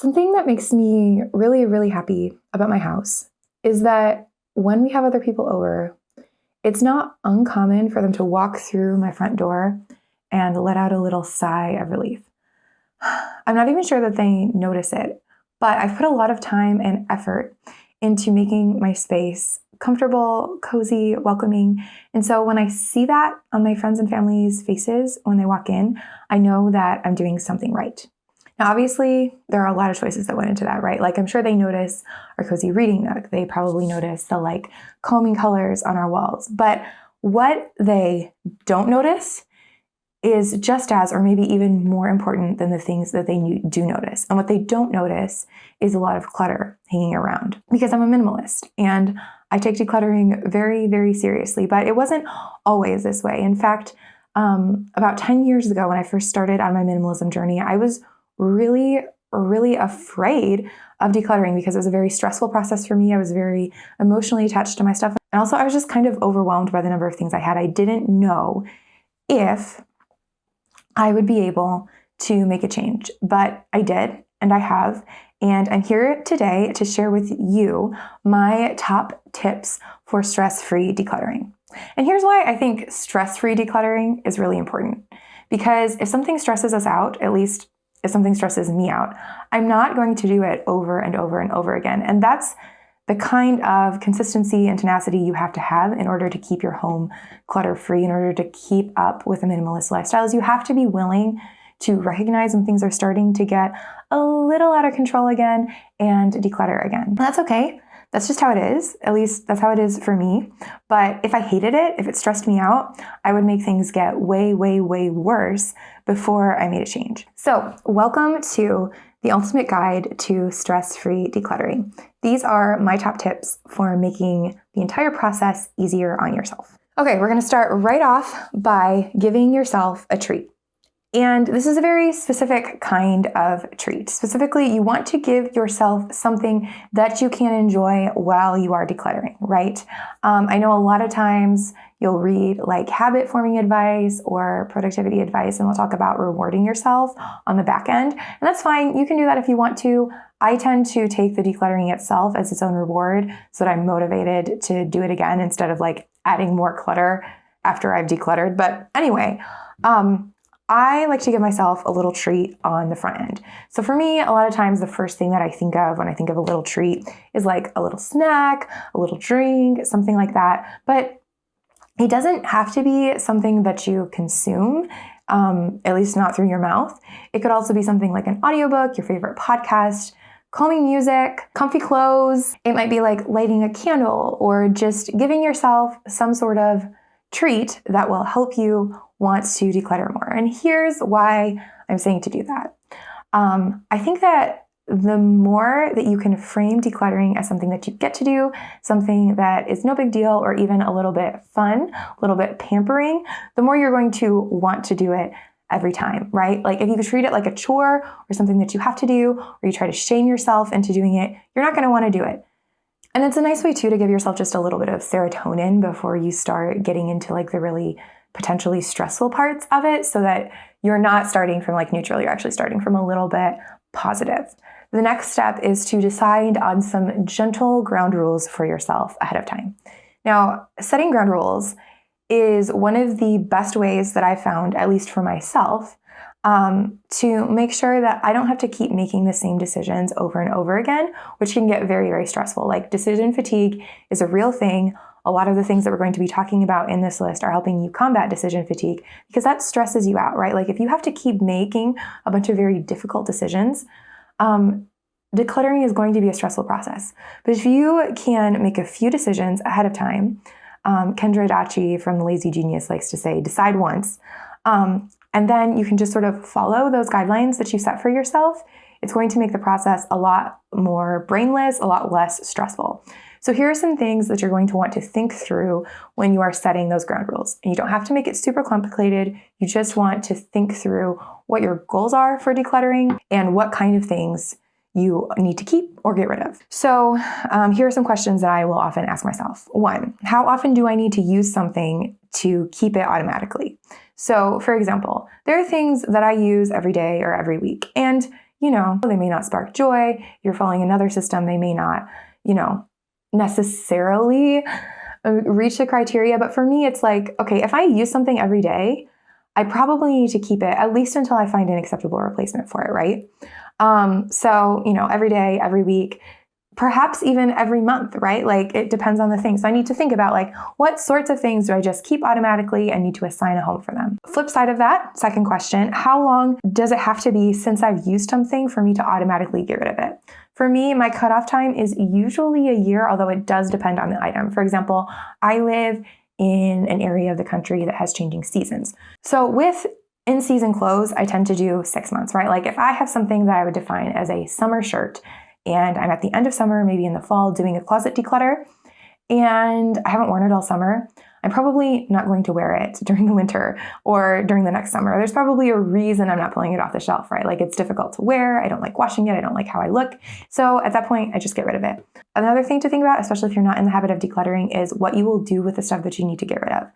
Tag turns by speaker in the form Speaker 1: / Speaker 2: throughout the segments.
Speaker 1: Something that makes me really, really happy about my house is that when we have other people over, it's not uncommon for them to walk through my front door and let out a little sigh of relief. I'm not even sure that they notice it, but I've put a lot of time and effort into making my space comfortable, cozy, welcoming. And so when I see that on my friends and family's faces when they walk in, I know that I'm doing something right. Now, obviously, there are a lot of choices that went into that, right? Like, I'm sure they notice our cozy reading nook. They probably notice the calming colors on our walls. But what they don't notice is just as, or maybe even more important than the things that they do notice. And what they don't notice is a lot of clutter hanging around, because I'm a minimalist and I take decluttering very, very seriously, but it wasn't always this way. In fact, about 10 years ago, when I first started on my minimalism journey, I was really, really afraid of decluttering because it was a very stressful process for me. I was very emotionally attached to my stuff. And also I was just kind of overwhelmed by the number of things I had. I didn't know if I would be able to make a change, but I did, and I have. And I'm here today to share with you my top tips for stress-free decluttering. And here's why I think stress-free decluttering is really important. Because if something stresses us out, at least if something stresses me out, I'm not going to do it over and over and over again. And that's the kind of consistency and tenacity you have to have in order to keep your home clutter-free, in order to keep up with a minimalist lifestyle. Is you have to be willing to recognize when things are starting to get a little out of control again and declutter again. And that's okay. That's just how it is. At least that's how it is for me. But if I hated it, if it stressed me out, I would make things get way, way, way worse before I made a change. So welcome to the ultimate guide to stress-free decluttering. These are my top tips for making the entire process easier on yourself. Okay, we're gonna start right off by giving yourself a treat. And this is a very specific kind of treat. Specifically, you want to give yourself something that you can enjoy while you are decluttering, right? I know a lot of times you'll read habit forming advice or productivity advice, and they'll talk about rewarding yourself on the back end. And that's fine. You can do that if you want to. I tend to take the decluttering itself as its own reward so that I'm motivated to do it again instead of adding more clutter after I've decluttered. But anyway, I like to give myself a little treat on the front end. So for me, a lot of times the first thing that I think of when I think of a little treat is a little snack, a little drink, something like that. But it doesn't have to be something that you consume, at least not through your mouth. It could also be something like an audiobook, your favorite podcast, calming music, comfy clothes. It might be lighting a candle or just giving yourself some sort of treat that will help you want to declutter more. And here's why I'm saying to do that. I think that the more that you can frame decluttering as something that you get to do, something that is no big deal or even a little bit fun, a little bit pampering, the more you're going to want to do it every time, right? If you treat it like a chore or something that you have to do, or you try to shame yourself into doing it, you're not going to want to do it. And it's a nice way too to give yourself just a little bit of serotonin before you start getting into the really potentially stressful parts of it, so that you're not starting from neutral, you're actually starting from a little bit positive. The next step is to decide on some gentle ground rules for yourself ahead of time. Now, setting ground rules is one of the best ways that I found, at least for myself, to make sure that I don't have to keep making the same decisions over and over again, which can get very, very stressful. Decision fatigue is a real thing. A lot of the things that we're going to be talking about in this list are helping you combat decision fatigue, because that stresses you out, right? If you have to keep making a bunch of very difficult decisions, decluttering is going to be a stressful process. But if you can make a few decisions ahead of time, Kendra Dachi from The Lazy Genius likes to say, decide once, and then you can just sort of follow those guidelines that you set for yourself. It's going to make the process a lot more brainless, a lot less stressful. So here are some things that you're going to want to think through when you are setting those ground rules. And you don't have to make it super complicated. You just want to think through what your goals are for decluttering and what kind of things you need to keep or get rid of. So here are some questions that I will often ask myself. 1, how often do I need to use something to keep it automatically? So for example, there are things that I use every day or every week. And they may not spark joy. You're following another system. They may not, necessarily reach the criteria. But for me, it's like, okay, if I use something every day, I probably need to keep it at least until I find an acceptable replacement for it, right? So, every day, every week, perhaps even every month, right? Like it depends on the thing. So I need to think about like, what sorts of things do I just keep automatically and need to assign a home for them? Flip side of that, second question, how long does it have to be since I've used something for me to automatically get rid of it? For me, my cutoff time is usually a year, although it does depend on the item. For example, I live in an area of the country that has changing seasons. So with in-season clothes, I tend to do 6 months, right? Like if I have something that I would define as a summer shirt, and I'm at the end of summer, maybe in the fall, doing a closet declutter, and I haven't worn it all summer, I'm probably not going to wear it during the winter or during the next summer. There's probably a reason I'm not pulling it off the shelf, right? Like it's difficult to wear. I don't like washing it. I don't like how I look. So at that point, I just get rid of it. Another thing to think about, especially if you're not in the habit of decluttering, is what you will do with the stuff that you need to get rid of.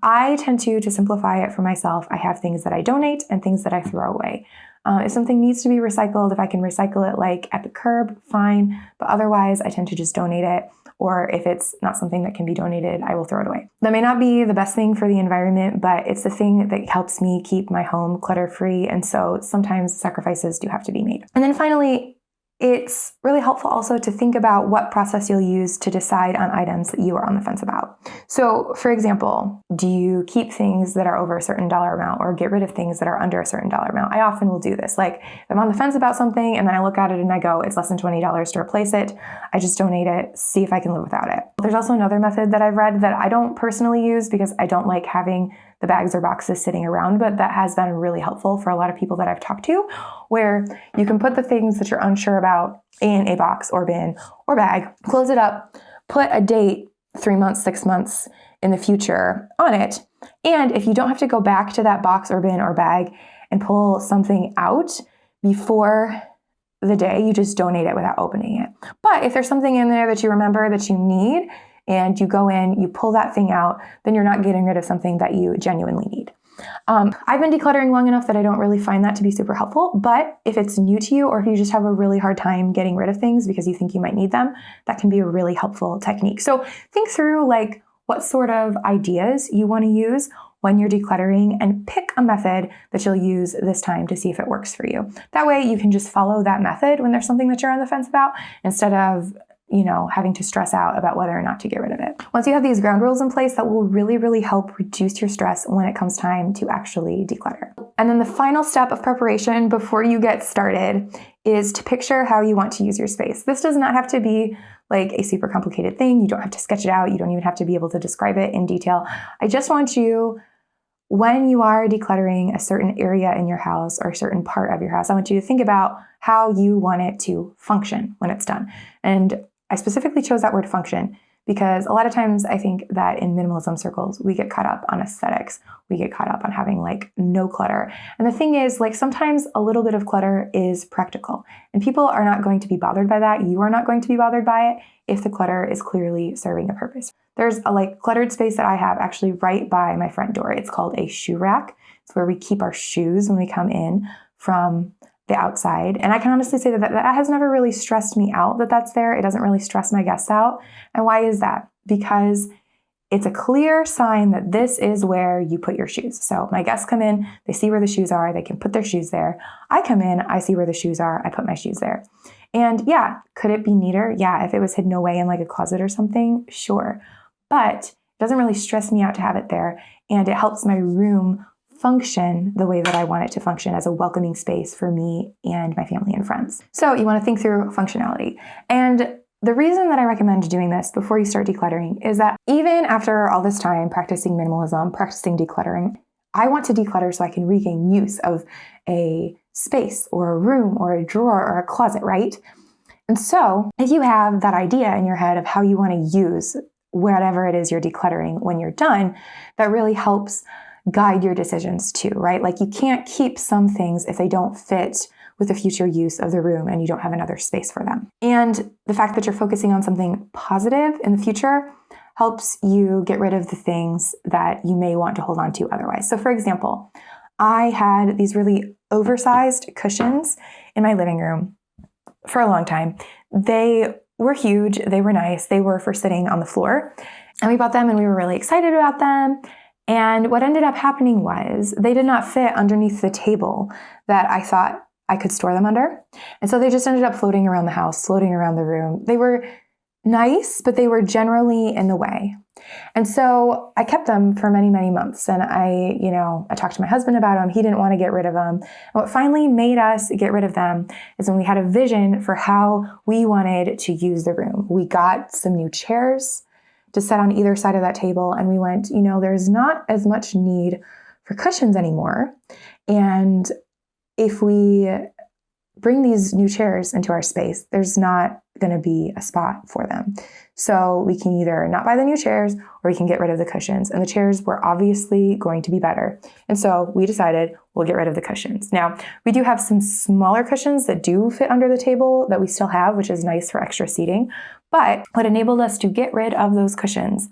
Speaker 1: I tend to simplify it for myself. I have things that I donate and things that I throw away. If something needs to be recycled, if I can recycle it like at the curb, fine. But otherwise, I tend to just donate it. Or if it's not something that can be donated, I will throw it away. That may not be the best thing for the environment, but it's the thing that helps me keep my home clutter-free. And so sometimes sacrifices do have to be made. And then finally, it's really helpful also to think about what process you'll use to decide on items that you are on the fence about. So for example, do you keep things that are over a certain dollar amount or get rid of things that are under a certain dollar amount? I often will do this. Like if I'm on the fence about something and then I look at it and I go, it's less than $20 to replace it, I just donate it, see if I can live without it. There's also another method that I've read that I don't personally use because I don't like having the bags or boxes sitting around, but that has been really helpful for a lot of people that I've talked to, where you can put the things that you're unsure about in a box or bin or bag, close it up, put a date, 3 months, 6 months in the future on it. And if you don't have to go back to that box or bin or bag and pull something out before the day, you just donate it without opening it. But if there's something in there that you remember that you need, and you go in, you pull that thing out, then you're not getting rid of something that you genuinely need. I've been decluttering long enough that I don't really find that to be super helpful, but if it's new to you or if you just have a really hard time getting rid of things because you think you might need them, that can be a really helpful technique. So think through like what sort of ideas you want to use when you're decluttering and pick a method that you'll use this time to see if it works for you. That way you can just follow that method when there's something that you're on the fence about instead of having to stress out about whether or not to get rid of it. Once you have these ground rules in place, that will really, really help reduce your stress when it comes time to actually declutter. And then the final step of preparation before you get started is to picture how you want to use your space. This does not have to be like a super complicated thing. You don't have to sketch it out. You don't even have to be able to describe it in detail. I just want you, when you are decluttering a certain area in your house or a certain part of your house, I want you to think about how you want it to function when it's done. And I specifically chose that word function because a lot of times I think that in minimalism circles, we get caught up on aesthetics. We get caught up on having like no clutter. And the thing is, like sometimes a little bit of clutter is practical and people are not going to be bothered by that. You are not going to be bothered by it if the clutter is clearly serving a purpose. There's a like cluttered space that I have actually right by my front door. It's called a shoe rack. It's where we keep our shoes when we come in from the outside. And I can honestly say that has never really stressed me out that that's there. It doesn't really stress my guests out. And why is that? Because it's a clear sign that this is where you put your shoes. So my guests come in, they see where the shoes are, they can put their shoes there. I come in, I see where the shoes are, I put my shoes there. And yeah, could it be neater? Yeah, if it was hidden away in like a closet or something, sure. But it doesn't really stress me out to have it there. And it helps my room function the way that I want it to function as a welcoming space for me and my family and friends. So you want to think through functionality. And the reason that I recommend doing this before you start decluttering is that even after all this time practicing minimalism, practicing decluttering, I want to declutter so I can regain use of a space or a room or a drawer or a closet, right? And so if you have that idea in your head of how you want to use whatever it is you're decluttering when you're done, that really helps guide your decisions too, right? Like you can't keep some things if they don't fit with the future use of the room and you don't have another space for them. And the fact that you're focusing on something positive in the future helps you get rid of the things that you may want to hold on to otherwise. So for example, I had these really oversized cushions in my living room for a long time. They were huge. They were nice. They were for sitting on the floor. And we bought them and we were really excited about them. And what ended up happening was they did not fit underneath the table that I thought I could store them under. And so they just ended up floating around the house, floating around the room. They were nice, but they were generally in the way. And so I kept them for many, many months. And I talked to my husband about them. He didn't want to get rid of them. And what finally made us get rid of them is when we had a vision for how we wanted to use the room. We got some new chairs to sit on either side of that table. And we went, there's not as much need for cushions anymore. And if we bring these new chairs into our space, there's not going to be a spot for them. So we can either not buy the new chairs or we can get rid of the cushions. And the chairs were obviously going to be better. And so we decided we'll get rid of the cushions. Now, we do have some smaller cushions that do fit under the table that we still have, which is nice for extra seating. But what enabled us to get rid of those cushions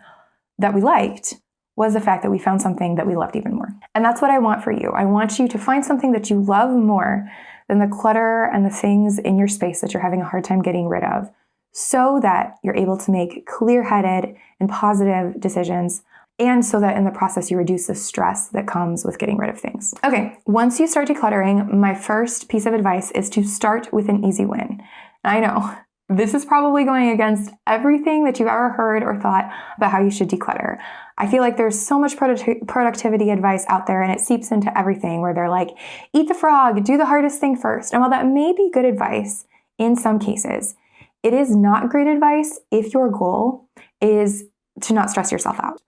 Speaker 1: that we liked was the fact that we found something that we loved even more. And that's what I want for you. I want you to find something that you love more than the clutter and the things in your space that you're having a hard time getting rid of, so that you're able to make clear-headed and positive decisions, and so that in the process you reduce the stress that comes with getting rid of things. Okay, once you start decluttering, my first piece of advice is to start with an easy win. I know, this is probably going against everything that you've ever heard or thought about how you should declutter. I feel like there's so much productivity advice out there, and it seeps into everything where they're like, eat the frog, do the hardest thing first. And while that may be good advice in some cases, it is not great advice if your goal is to not stress yourself out.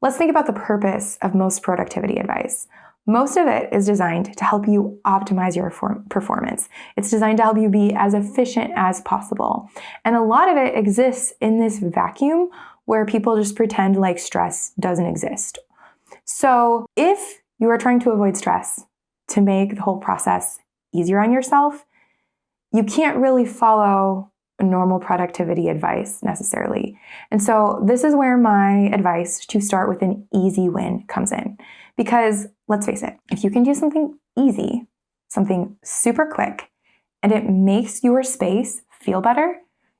Speaker 1: Let's think about the purpose of most productivity advice. Most of it is designed to help you optimize your performance. It's designed to help you be as efficient as possible. And a lot of it exists in this vacuum where people just pretend like stress doesn't exist. So if you are trying to avoid stress to make the whole process easier on yourself, you can't really follow normal productivity advice necessarily. And so this is where my advice to start with an easy win comes in. Because let's face it, if you can do something easy, something super quick, and it makes your space feel better,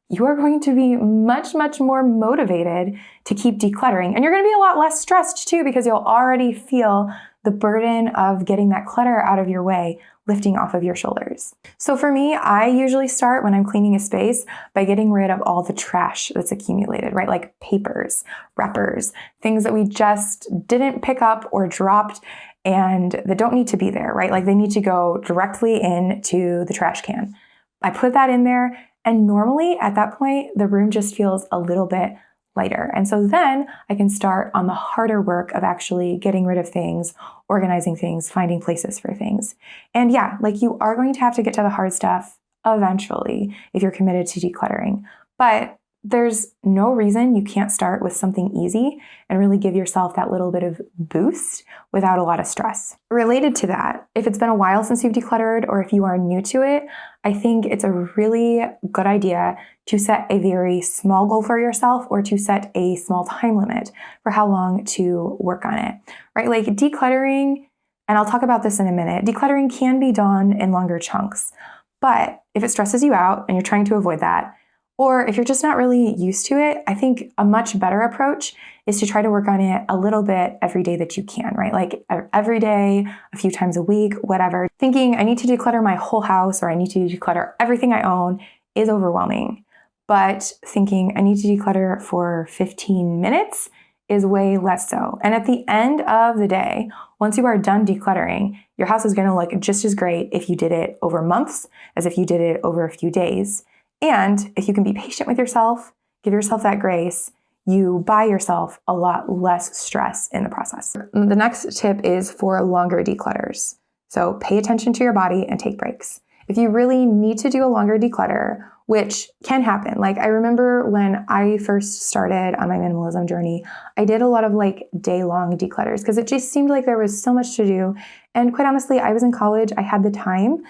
Speaker 1: you are going to be much, much more motivated to keep decluttering. And you're going to be a lot less stressed too, because you'll already feel the burden of getting that clutter out of your way lifting off of your shoulders. So for me, I usually start when I'm cleaning a space by getting rid of all the trash that's accumulated, right? Like papers, wrappers, things that we just didn't pick up or dropped and that don't need to be there, right? Like they need to go directly into the trash can. I put that in there, and normally at that point, the room just feels a little bit lighter. And so then I can start on the harder work of actually getting rid of things, organizing things, finding places for things. And yeah, like you are going to have to get to the hard stuff eventually if you're committed to decluttering. But there's no reason you can't start with something easy and really give yourself that little bit of boost without a lot of stress. Related to that, if it's been a while since you've decluttered or if you are new to it, I think it's a really good idea to set a very small goal for yourself or to set a small time limit for how long to work on it, right? Like decluttering, and I'll talk about this in a minute, decluttering can be done in longer chunks. But if it stresses you out and you're trying to avoid that, or if you're just not really used to it, I think a much better approach is to try to work on it a little bit every day that you can, right? Like every day, a few times a week, whatever. Thinking I need to declutter my whole house or I need to declutter everything I own is overwhelming. But thinking I need to declutter for 15 minutes is way less so. And at the end of the day, once you are done decluttering, your house is going to look just as great if you did it over months as if you did it over a few days. And if you can be patient with yourself, give yourself that grace, you buy yourself a lot less stress in the process. The next tip is for longer declutters. So pay attention to your body and take breaks. If you really need to do a longer declutter, which can happen. Like I remember when I first started on my minimalism journey, I did a lot of like day-long declutters because it just seemed like there was so much to do. And quite honestly, I was in college, I had the time.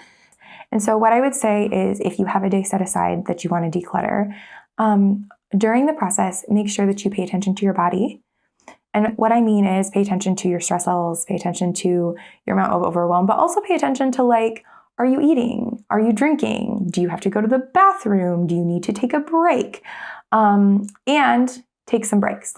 Speaker 1: And so what I would say is if you have a day set aside that you want to declutter, during the process, make sure that you pay attention to your body. And what I mean is pay attention to your stress levels, pay attention to your amount of overwhelm, but also pay attention to like, are you eating? Are you drinking? Do you have to go to the bathroom? Do you need to take a break? And take some breaks.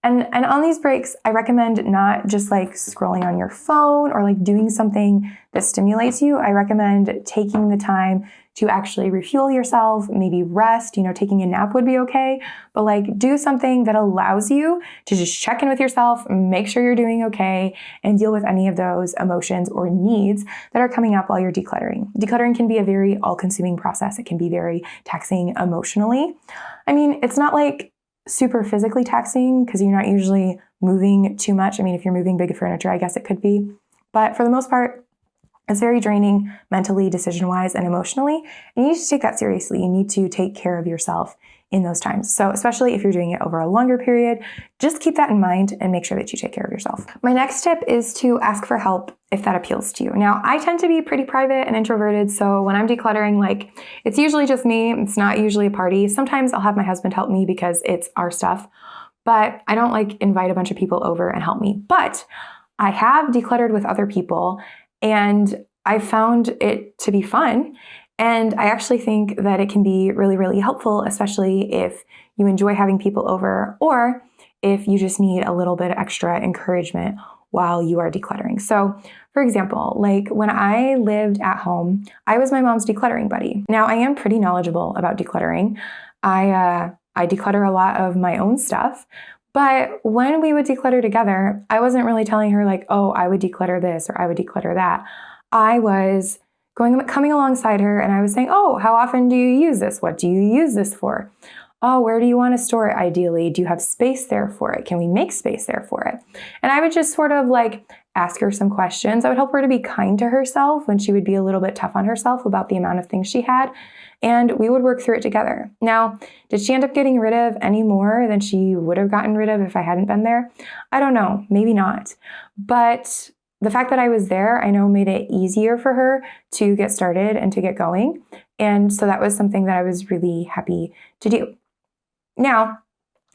Speaker 1: And on these breaks, I recommend not just like scrolling on your phone or like doing something that stimulates you. I recommend taking the time to actually refuel yourself, maybe rest, taking a nap would be okay, but like do something that allows you to just check in with yourself, make sure you're doing okay, and deal with any of those emotions or needs that are coming up while you're decluttering. Decluttering can be a very all-consuming process. It can be very taxing emotionally. I mean, it's not like super physically taxing because you're not usually moving too much. I mean, if you're moving big furniture, I guess it could be. But for the most part, it's very draining mentally, decision-wise, and emotionally. And you need to take that seriously. You need to take care of yourself in those times. So especially if you're doing it over a longer period, just keep that in mind and make sure that you take care of yourself. My next tip is to ask for help if that appeals to you. Now, I tend to be pretty private and introverted, so when I'm decluttering, like, it's usually just me. It's not usually a party. Sometimes I'll have my husband help me because it's our stuff, but I don't like invite a bunch of people over and help me. But I have decluttered with other people, and I found it to be fun. And I actually think that it can be really, really helpful, especially if you enjoy having people over or if you just need a little bit of extra encouragement while you are decluttering. So for example, like when I lived at home, I was my mom's decluttering buddy. Now I am pretty knowledgeable about decluttering. I declutter a lot of my own stuff, but when we would declutter together, I wasn't really telling her like, oh, I would declutter this or I would declutter that. I was coming alongside her and I was saying, oh, how often do you use this? What do you use this for? Oh, where do you want to store it ideally? Do you have space there for it? Can we make space there for it? And I would just sort of like ask her some questions. I would help her to be kind to herself when she would be a little bit tough on herself about the amount of things she had. And we would work through it together. Now, did she end up getting rid of any more than she would have gotten rid of if I hadn't been there? I don't know, maybe not. But the fact that I was there, I know made it easier for her to get started and to get going. And so that was something that I was really happy to do. Now,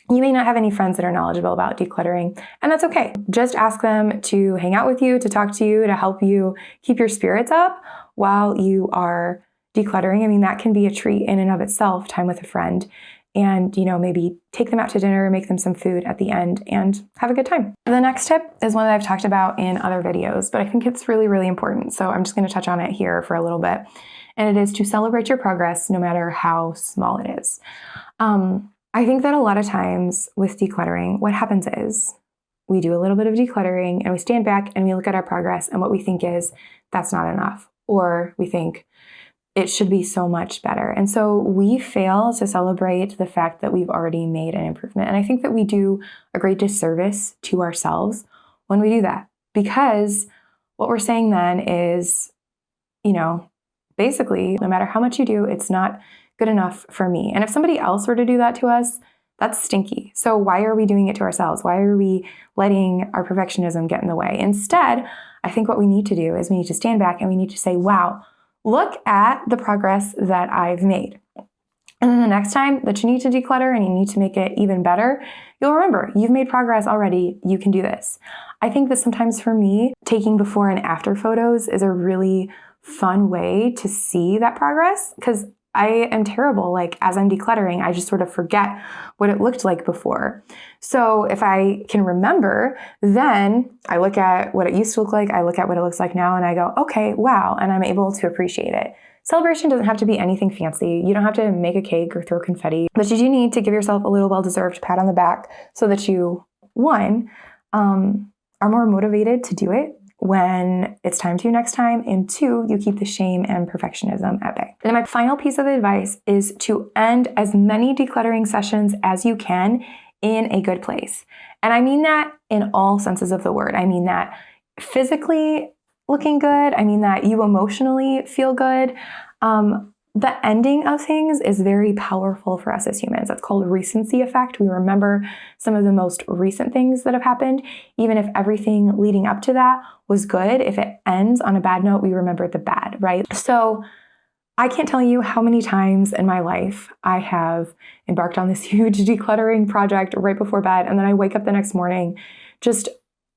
Speaker 1: you may not have any friends that are knowledgeable about decluttering, and that's okay. Just ask them to hang out with you, to talk to you, to help you keep your spirits up while you are decluttering. I mean, that can be a treat in and of itself, time with a friend. And, maybe take them out to dinner, make them some food at the end, and have a good time. The next tip is one that I've talked about in other videos, but I think it's really, really important. So I'm just going to touch on it here for a little bit. And it is to celebrate your progress, no matter how small it is. I think that a lot of times with decluttering, what happens is we do a little bit of decluttering and we stand back and we look at our progress, and what we think is that's not enough. Or we think, it should be so much better. And so we fail to celebrate the fact that we've already made an improvement. And I think that we do a great disservice to ourselves when we do that, because what we're saying then is, basically, no matter how much you do, it's not good enough for me. And if somebody else were to do that to us, that's stinky. So why are we doing it to ourselves? Why are we letting our perfectionism get in the way? Instead, I think what we need to do is we need to stand back and we need to say, wow, look at the progress that I've made. And then the next time that you need to declutter and you need to make it even better, you'll remember you've made progress already. You can do this. I think that sometimes for me, taking before and after photos is a really fun way to see that progress, because I am terrible. Like as I'm decluttering, I just sort of forget what it looked like before. So if I can remember, then I look at what it used to look like, I look at what it looks like now, and I go, okay, wow, and I'm able to appreciate it. Celebration doesn't have to be anything fancy. You don't have to make a cake or throw confetti, but you do need to give yourself a little well-deserved pat on the back so that you, one, are more motivated to do it when it's time to next time, and two, you keep the shame and perfectionism at bay. And my final piece of advice is to end as many decluttering sessions as you can in a good place. And I mean that in all senses of the word. I mean that physically looking good. I mean that you emotionally feel good. The ending of things is very powerful for us as humans. That's called recency effect. We remember some of the most recent things that have happened, even if everything leading up to that was good. If it ends on a bad note, we remember the bad, right? So I can't tell you how many times in my life I have embarked on this huge decluttering project right before bed, and then I wake up the next morning just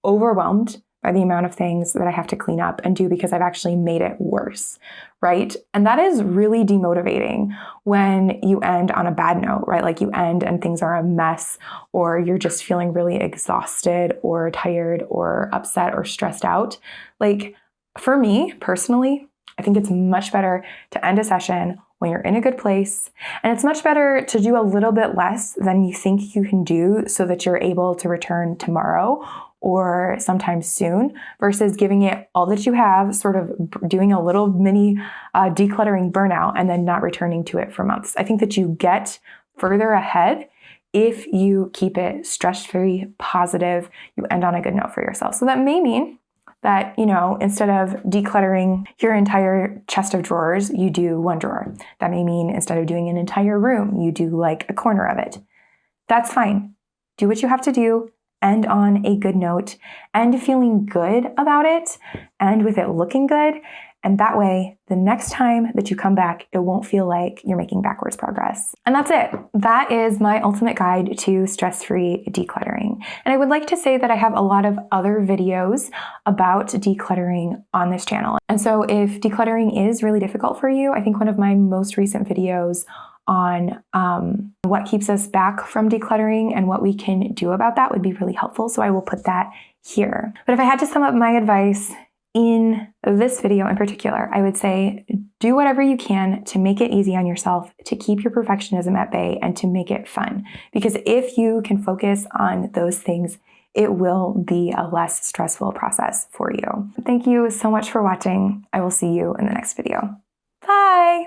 Speaker 1: overwhelmed by the amount of things that I have to clean up and do because I've actually made it worse, right? And that is really demotivating when you end on a bad note, right? Like you end and things are a mess, or you're just feeling really exhausted or tired or upset or stressed out. Like for me personally, I think it's much better to end a session when you're in a good place. And it's much better to do a little bit less than you think you can do so that you're able to return tomorrow or sometime soon, versus giving it all that you have, sort of doing a little mini decluttering burnout and then not returning to it for months. I think that you get further ahead if you keep it stress-free, positive, you end on a good note for yourself. So that may mean that, instead of decluttering your entire chest of drawers, you do one drawer. That may mean instead of doing an entire room, you do like a corner of it. That's fine. Do what you have to do, end on a good note, and feeling good about it, and with it looking good. And that way, the next time that you come back, it won't feel like you're making backwards progress. And that's it. That is my ultimate guide to stress-free decluttering. And I would like to say that I have a lot of other videos about decluttering on this channel. And so if decluttering is really difficult for you, I think one of my most recent videos on what keeps us back from decluttering and what we can do about that would be really helpful. So I will put that here. But if I had to sum up my advice in this video in particular, I would say do whatever you can to make it easy on yourself, to keep your perfectionism at bay, and to make it fun. Because if you can focus on those things, it will be a less stressful process for you. Thank you so much for watching. I will see you in the next video. Bye!